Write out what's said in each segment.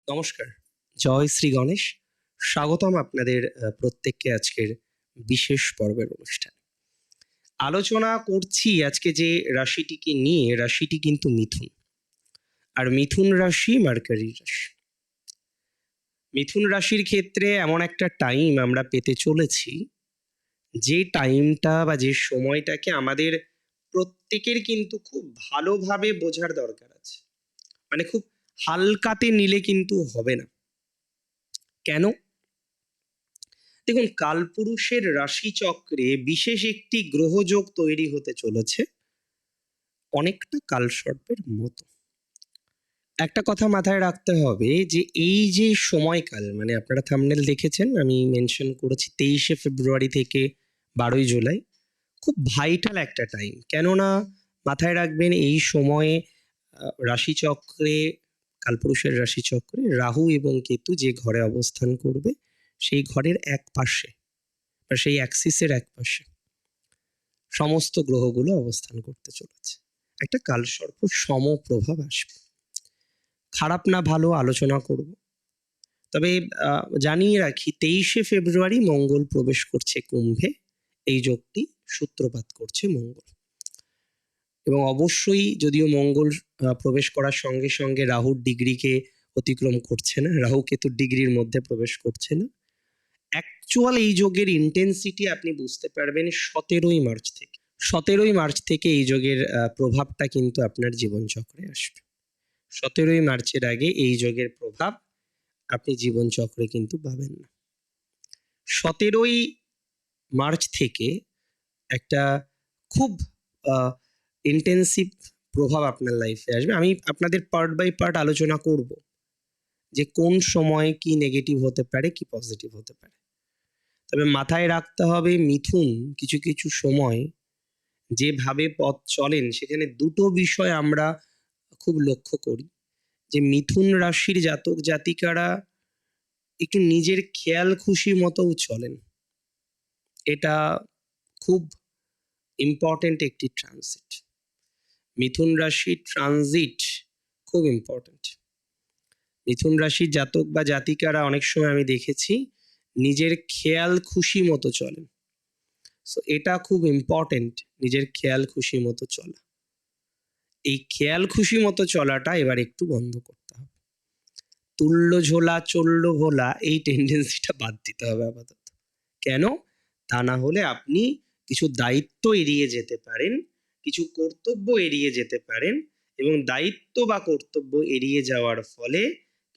নমস্কার। জয় শ্রী গণেশ। স্বাগতম আপনাদের প্রত্যেককে আজকের বিশেষ পর্বের অনুষ্ঠানে। আলোচনা করছি আজকে যে রাশিটিকে নিয়ে, রাশিটি কিন্তু মিথুন। আর মিথুন রাশি মার্কারির রাশি। মিথুন রাশির ক্ষেত্রে এমন একটা টাইম আমরা পেতে চলেছি, যে টাইমটা বা যে সময়টাকে আমাদের প্রত্যেকের কিন্তু খুব ভালোভাবে বোঝার দরকার আছে। মানে খুব হালকাতে নিলে কিন্তু হবে না। কেন? দেখুন, কালপুরুষের রাশিচক্রে বিশেষ একটি গ্রহযোগ তৈরি হতে চলেছে, অনেকটা কালসর্পের মতো। একটা কথা মাথায় রাখতে হবে যে এই যে সময়কাল, মানে আপনারা থাম্বনেল দেখেছেন, আমি মেনশন করেছি 23শে ফেব্রুয়ারি থেকে 12ই জুলাই, খুব ভাইটাল একটা টাইম। কেননা মাথায় রাখবেন, এই সময়ে রাশিচক্রে, কালপুরুষের রাশিচক্রে রাহু এবং কেতু যে ঘরে অবস্থান করবে, সেই ঘরের এক পাশে বা সেই অ্যাক্সিসের এক পাশে সমস্ত গ্রহগুলো অবস্থান করতে চলেছে। একটা কালসর্প সমপ্রভাব আসবে। খারাপ না ভালো আলোচনা করব। তবে জানিয়ে রাখি, 23শে ফেব্রুয়ারি মঙ্গল প্রবেশ করছে কুম্ভে। এই যোগটি সূত্রপাত করছে মঙ্গল। এবং অবশ্যই, যদিও মঙ্গল প্রবেশ করার সঙ্গে সঙ্গে রাহুর ডিগ্রিকে অতিক্রম করছে না, রাহু কেতুর ডিগ্রির মধ্যে প্রবেশ করছে না। অ্যাকচুয়াল এই যোগের ইন্টেন্সিটি আপনি বুঝতে পারবেন 17ই মার্চ থেকে। 17ই মার্চ থেকে এই যোগের প্রভাবটা কিন্তু আপনার জীবনচক্রে আসবে। 17ই মার্চের আগে এই যোগের প্রভাব আপনি জীবনচক্রে কিন্তু পাবেন না। 17ই মার্চ থেকে একটা খুব ইন্টেন্সিভ প্রভাব আপনার লাইফে আসবে। আমি আপনাদের পার্ট বাই পার্ট আলোচনা করব যে কোন সময় কি নেগেটিভ হতে পারে, কি পজিটিভ হতে পারে। তবে মাথায় রাখতে হবে, মিথুন কিছু কিছু সময় যেভাবে পথ চলেন, সেখানে দুটো বিষয় আমরা খুব লক্ষ্য করি। যে মিথুন রাশির জাতক জাতিকারা একটু নিজের খেয়াল খুশি মতোও চলেন। এটা খুব ইম্পর্টেন্ট একটি ট্রানজিট। মিথুন রাশির ট্রানজিট খুব ইম্পর্টেন্ট। মিথুন রাশির জাতক বা জাতিকারা অনেক সময় আমি দেখেছি নিজের খেয়াল খুশি মতো চলেন। সো এটা খুব ইম্পর্টেন্ট, নিজের খেয়াল খুশি মতো চলা। এই খেয়াল খুশি মতো চলাটা এবার একটু বন্ধ করতে হবে। তুল্য ঝোলা চলল ভোলা, এই টেন্ডেন্সিটা বাদ দিতে হবে আপাতত। কেন? তা না হলে আপনি কিছু দায়িত্ব এড়িয়ে যেতে পারেন, কিছু কর্তব্য এড়িয়ে যেতে পারেন, এবং দায়িত্ব বা কর্তব্য এড়িয়ে যাওয়ার ফলে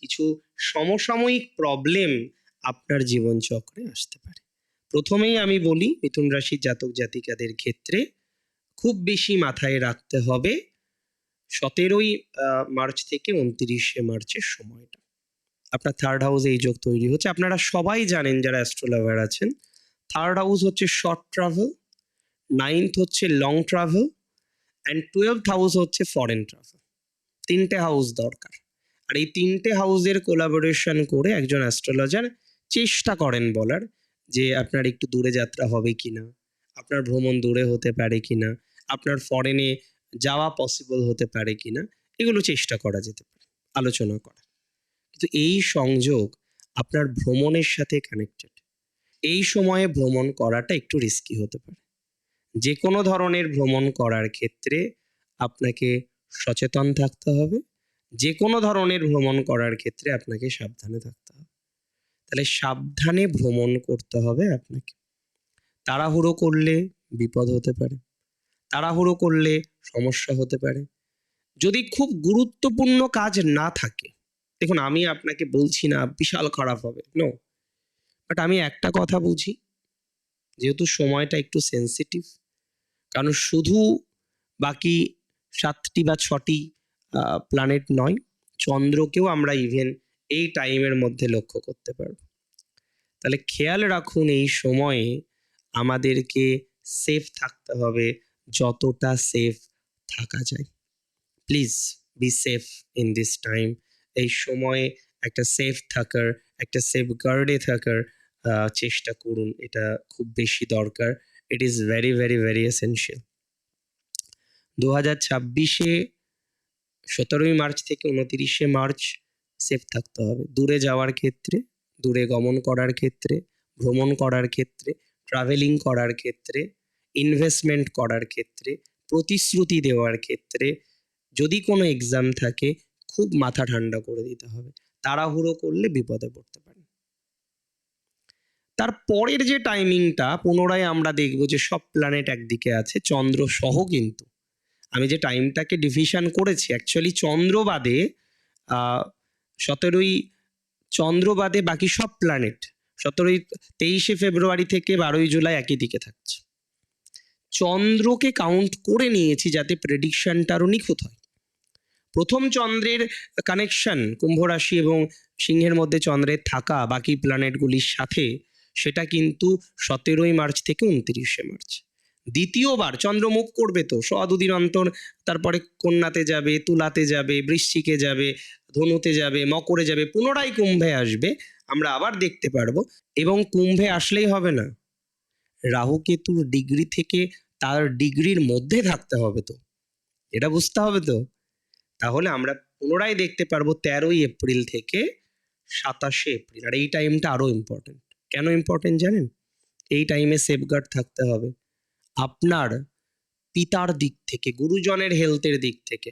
কিছু সমসাময়িক প্রবলেম আপনার জীবনচক্রে আসতে পারে। প্রথমেই আমি বলি, মিথুন রাশির জাতক জাতিকাদের ক্ষেত্রে খুব বেশি মাথায় রাখতে হবে 17ই মার্চ থেকে 29শে মার্চের সময়টা। আপনার থার্ড হাউসে এই যোগ তৈরি হচ্ছে। আপনারা সবাই জানেন, যারা অ্যাস্ট্রোলাভার আছেন, থার্ড হাউস হচ্ছে শর্ট ট্রাভেল, 9th হচ্ছে long travel, and 12th house হচ্ছে ফরেন ট্রাভেল। তিনটে হাউস দরকার। আর এই তিনটে হাউসের কোলাবোরেশন করে একজন অ্যাস্ট্রোলজার চেষ্টা করেন বলার যে আপনার একটু দূরে যাত্রা হবে কিনা, আপনার ভ্রমণ দূরে হতে পারে কিনা, আপনার ফরেনে যাওয়া পসিবল হতে পারে কিনা, এগুলো চেষ্টা করা যেতে পারে, আলোচনা করা। কিন্তু এই সংযোগ আপনার ভ্রমণের সাথে কানেক্টেড। এই সময়ে ভ্রমণ করাটা একটু রিস্কি হতে পারে। যে কোনো ধরনের ভ্রমণ করার ক্ষেত্রে আপনাকে সচেতন থাকতে হবে। যে কোনো ধরনের ভ্রমণ করার ক্ষেত্রে আপনাকে সাবধানে থাকতে হবে। তাহলে সাবধানে ভ্রমণ করতে হবে আপনাকে। তাড়াহুড়ো করলে বিপদ হতে পারে, তাড়াহুড়ো করলে সমস্যা হতে পারে। যদি খুব গুরুত্বপূর্ণ কাজ না থাকে, দেখুন আমি আপনাকে বলছি না বিশাল খারাপ হবে, নো। বাট আমি একটা কথা বুঝি, যেহেতু সময়টা একটু সেন্সিটিভ, কারণ শুধু বাকি 7টি বা 6টি প্ল্যানেট নয়, চন্দ্রকেও আমরা ইভেন এই টাইমের মধ্যে লক্ষ্য করতে পারব। তাহলে খেয়াল রাখুন, এই সময়ে আমাদেরকে সেফ থাকতে হবে, যতটা সেফ থাকা যায়। Please be safe in this time. এই সময়ে একটা সেফ থাকার, একটা সেফ গার্ডে থাকার চেষ্টা করুন। এটা খুব বেশি দরকার। It is very very very essential. 2026-এ 17ই মার্চ থেকে 29শে মার্চ সেফ থাকতে হবে। দূরে যাওয়ার ক্ষেত্রে, দূরে গমন করার ক্ষেত্রে, ভ্রমণ করার ক্ষেত্রে, ট্রাভেলিং করার ক্ষেত্রে, ইনভেস্টমেন্ট করার ক্ষেত্রে, প্রতিশ্রুতি দেওয়ার ক্ষেত্রে, যদি কোনো এক্সাম থাকে খুব মাথা ঠান্ডা করে দিতে হবে। তাড়াহুড়ো করলে বিপদে পড়তে পারেন। তার পরের যে টাইমিংটা পুনরায় আমরা দেখব যে সব প্ল্যানেট একদিকে আছে, চন্দ্র সহ কিন্তু। আমি যে টাইমটাকে ডিভিশন করেছি অ্যাকচুয়ালি চন্দ্র বাদে 17ই চন্দ্র বাদে বাকি সব প্ল্যানেট 23শে ফেব্রুয়ারি থেকে 12ই জুলাই একই দিকে থাকছে। চন্দ্রকে কাউন্ট করে নিয়েছি যাতে প্রেডিকশনটা আরো নিখুঁত হয়। প্রথম চন্দ্রের কানেকশন কুম্ভ রাশি এবং সিংহের মধ্যে চন্দ্রের থাকা বাকি প্ল্যানেটগুলির সাথে, সেটা কিন্তু 17ই মার্চ থেকে 29শে মার্চ। দ্বিতীয়বার চন্দ্র মুভ করবে তো দুদিন অন্তর, তারপরে কন্যাতে যাবে, তুলাতে যাবে, বৃশ্চিকে যাবে, ধনুতে যাবে, মকরে যাবে, পুনরায় কুম্ভে আসবে। আমরা আবার দেখতে পারবো। এবং কুম্ভে আসলেই হবে না, রাহু কেতুর ডিগ্রি থেকে তার ডিগ্রির মধ্যে থাকতে হবে, তো এটা বুঝতে হবে তো। তাহলে আমরা পুনরায় দেখতে পারবো 13ই এপ্রিল থেকে 27শে এপ্রিল। আর এই টাইমটা আরো ইম্পর্টেন্ট। কেন ইম্পর্টেন্ট জানেন? এই টাইমে সেফগার্ড থাকতে হবে আপনার পিতার দিক থেকে, গুরুজনের হেলথের দিক থেকে,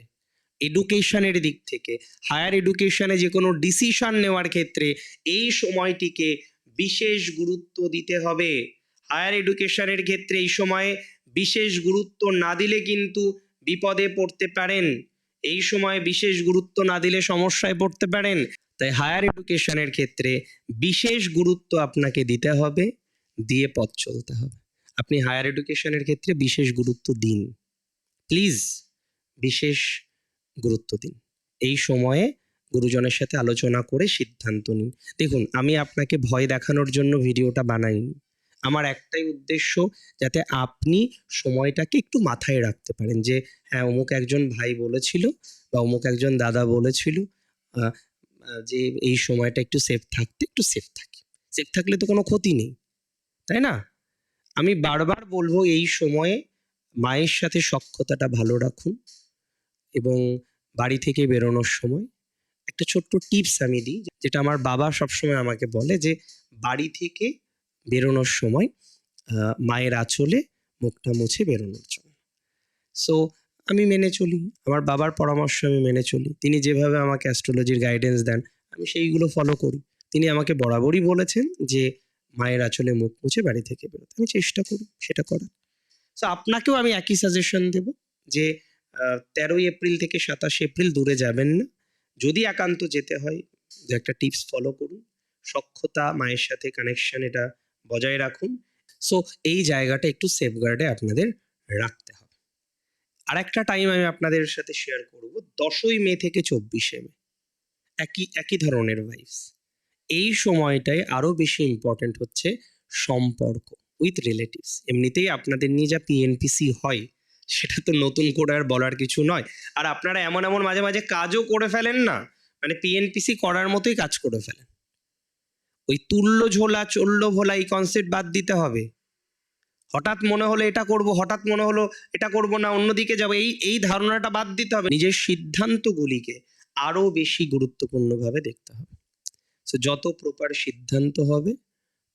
এডুকেশনের দিক থেকে, হায়ার এডুকেশনে যে কোনো ডিসিশন নেওয়ার ক্ষেত্রে এই সময়টিকে বিশেষ গুরুত্ব দিতে হবে। হায়ার এডুকেশনের ক্ষেত্রে এই সময়ে বিশেষ গুরুত্ব না দিলে কিন্তু বিপদে পড়তে পারেন। এই সময় বিশেষ গুরুত্ব না দিলে সমস্যায় পড়তে পারেন। তাই হায়ার এডুকেশনের ক্ষেত্রে বিশেষ গুরুত্ব আপনাকে দিতে হবে, দিয়ে পথ চলতে হবে। আপনি হায়ার এডুকেশনের ক্ষেত্রে বিশেষ গুরুত্ব দিন, প্লিজ বিশেষ গুরুত্ব দিন। এই সময়ে গুরুজনের সাথে আলোচনা করে সিদ্ধান্ত নিন। দেখুন, আমি আপনাকে ভয় দেখানোর জন্য ভিডিওটা বানাইনি। আমার একটাই উদ্দেশ্য, যাতে আপনি সময়টাকে একটু মাথায় রাখতে পারেন যে হ্যাঁ, অমুক একজন ভাই বলেছিল বা অমুক একজন দাদা বলেছিল যে এই সময়টা একটু সেফ থাকতে, একটু সেফ থাকি। সেফ থাকলে তো কোনো ক্ষতি নেই, তাই না? আমি বারবার বলবো এই সময়ে মায়ের সাথে সখ্যতাটা ভালো রাখুন। এবং বাড়ি থেকে বেরোনোর সময় একটা ছোট্ট টিপস আমি দিই, যেটা আমার বাবা সবসময় আমাকে বলে, যে বাড়ি থেকে বেরোনোর সময় মায়ের আঁচলে মুখটা মুছে বেরোনোর জন্য। সো আমি মেনে চলি, আমার বাবার পরামর্শ আমি মেনে চলি। তিনি যেভাবে আমাকে অ্যাস্ট্রোলজির গাইডেন্স দেন আমি সেইগুলো ফলো করি। তিনি আমাকে বরাবরই বলেছেন যে মায়ের আঁচলে মুখ মুছে বাড়ি থেকে বেরোতে। আমি চেষ্টা করি সেটা করার। সো আপনাকেও আমি একই সাজেশন দেব যে 13ই এপ্রিল থেকে 27শে এপ্রিল দূরে যাবেন না। যদি একান্ত যেতে হয়, যে একটা টিপস ফলো করুন, সখ্যতা, মায়ের সাথে কানেকশন, এটা বজায় রাখুন। সো এই জায়গাটা একটু সেফগার্ডে আপনাদের রাখতে হবে। আর একটা টাইম আমি আপনাদের সাথে শেয়ার করব, 10ই মে থেকে 24শে মে, একই ধরনের ভাইবস। এই সময়টায় আরো বেশি ইম্পর্টেন্ট হচ্ছে সম্পর্ক উইথ রিলেটিভস। এমনিতেই আপনাদের নিয়ে যা পিএনপিসি হয় সেটা তো নতুন করে আর বলার কিছু নয়। আর আপনারা এমন এমন মাঝে মাঝে কাজও করে ফেলেন না, মানে পিএনপিসি করার মতোই কাজ করে ফেলেন। ওই তুল্য ঝোলা চলল ভোলা এই কনসেপ্ট বাদ দিতে হবে। হঠাৎ মনে হলো এটা করব, হঠাৎ মনে হলো এটা করব না, অন্যদিকে যাবো, এই ধারণাটা বাদ দিতে হবে। নিজের সিদ্ধান্তগুলিকে আরো বেশি গুরুত্বপূর্ণভাবে দেখতে হবে। সো যত প্রপার সিদ্ধান্ত হবে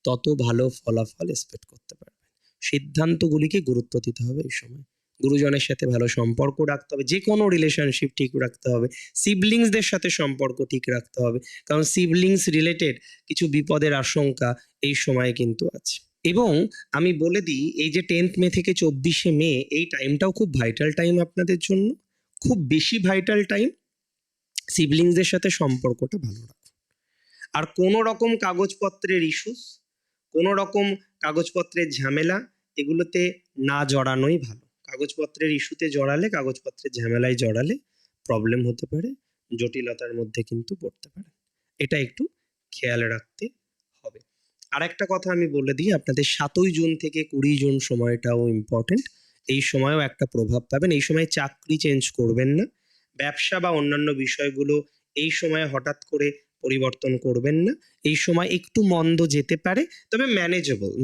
তত ভালো ফলাফল এক্সপেক্ট করতে পারবেন। সিদ্ধান্তগুলিকে গুরুত্ব দিতে হবে এই সময়। গুরুজনের সাথে ভালো সম্পর্ক রাখতে হবে, যে কোনো রিলেশনশিপ ঠিক রাখতে হবে। সিবলিংসদের সাথে সম্পর্ক ঠিক রাখতে হবে, কারণ সিবলিংস রিলেটেড কিছু বিপদের আশঙ্কা এই সময়ে কিন্তু আছে। এবং আমি বলে দিই, এই যে 10th মে থেকে 24শে মে, এই টাইমটাও খুব ভাইটাল টাইম আপনাদের জন্য, খুব বেশি ভাইটাল টাইম। সিবলিংসদের সাথে সম্পর্কটা ভালো রাখুন। আর কোনো রকম কাগজপত্রের ইস্যুস, কোনো রকম কাগজপত্রের ঝামেলা, এগুলোতে না জড়ানোই ভালো। কাগজপত্রের ইস্যুতে জড়ালে, কাগজপত্রের ঝামেলায় জড়ালে প্রবলেম হতে পারে, জটিলতার মধ্যে কিন্তু পড়তে পারে। এটা একটু খেয়াল রাখতে হবে। আর একটা কথা আমি বলে দিই, আপনাদের 7ই জুন থেকে 20 জুন সময়টাও ইম্পর্টেন্ট। এই সময়ও একটা প্রভাব পাবেন। এই সময় চাকরি চেঞ্জ করবেন না, ব্যবসা বা অন্যান্য বিষয়গুলো এই সময় হঠাৎ করে পরিবর্তন করবেন না। এই সময় একটু মন্দ যেতে পারে, তবে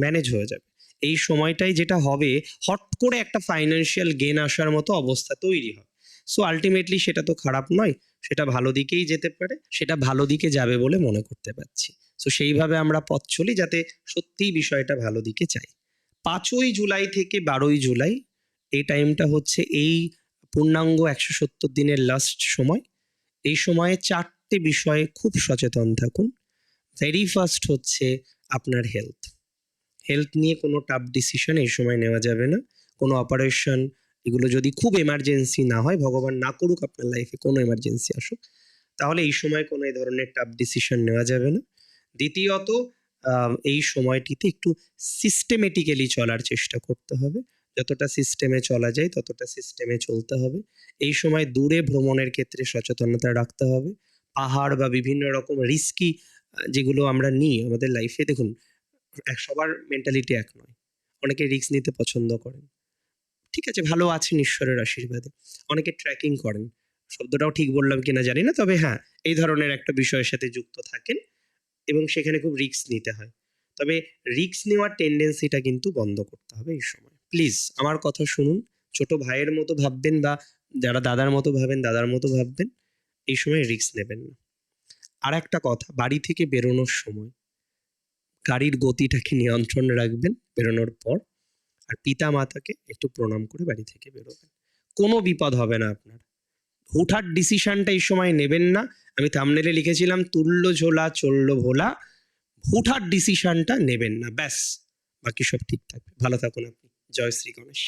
ম্যানেজ হয়ে যাবে। এই সময়টাই যেটা হবে, হট করে একটা ফাইন্যান্সিয়াল গেন আসার মতো অবস্থা তৈরি হবে। সো আলটিমেটলি সেটা তো খারাপ নয়, সেটা ভালো দিকেই যেতে পারে, সেটা ভালো দিকে যাবে বলে মনে করতে পারছি। সো সেইভাবে আমরা পথ চলি যাতে সত্যিই বিষয়টা ভালো দিকে যায়। 5ই জুলাই থেকে 12ই জুলাই এই টাইমটা হচ্ছে এই পূর্ণাঙ্গ 170 দিনের লাস্ট সময়। এই সময়ে 4টে বিষয়ে খুব সচেতন থাকুন। ভেরি ফার্স্ট হচ্ছে আপনার হেলথ। হেলথ নিয়ে কোনো টাফ ডিসিশন এই সময় নেওয়া যাবে না। কোনো অপারেশন এগুলো যদি খুব এমার্জেন্সি না হয়, ভগবান না করুক আপনার লাইফে কোনো এমার্জেন্সি আসুক, তাহলে এই সময় কোনো এই ধরনের টাফ ডিসিশন নেওয়া যাবে না। দ্বিতীয়ত এই সময়টিতে একটু সিস্টেমেটিক্যালি চলার চেষ্টা করতে হবে। যতটা সিস্টেমে চলা যায় ততটা সিস্টেমে চলতে হবে। এই সময় দূরে ভ্রমণের ক্ষেত্রে সচেতনতা রাখতে হবে। পাহাড় বা বিভিন্ন রকম রিস্কি যেগুলো আমরা নিই আমাদের লাইফে, দেখুন সবার মেন্টালিটি এক নয়। অনেকে রিস্ক নিতে পছন্দ করেন, ঠিক আছে, ভালো আছেন ঈশ্বরের আশীর্বাদে। অনেকে ট্রেকিং করেন, শব্দটাও ঠিক বললাম কিনা জানি না, তবে হ্যাঁ এই ধরনের একটা বিষয়ের সাথে যুক্ত থাকেন এবং সেখানে খুব রিস্ক নিতে হয়। তবে রিস্ক নেওয়ার টেন্ডেন্সিটা কিন্তু বন্ধ করতে হবে এই সময়। প্লিজ আমার কথা শুনুন, ছোট ভাইয়ের মতো ভাববেন বা যারা দাদার মতো ভাবেন দাদার মতো ভাববেন, এই সময় রিস্ক নেবেন না। আর একটা কথা, বাড়ি থেকে বেরোনোর সময় গাড়ির গতিটাকে নিয়ন্ত্রণ রাখবেন বেরোনোর পর, আর পিতা মাতাকে একটু প্রণাম করে বাড়ি থেকে বেরোবেন। কোনো বিপদ হবে না আপনার। হুটহাট ডিসিশনটা এই সময় নেবেন না। আমি থাম্বনেলে লিখেছিলাম তুললো ঝোলা চললো ভোলা। হুটহাট ডিসিশনটা নেবেন না, ব্যাস বাকি সব ঠিক থাকবে। ভালো থাকুন আপনি। জয় শ্রী গণেশ।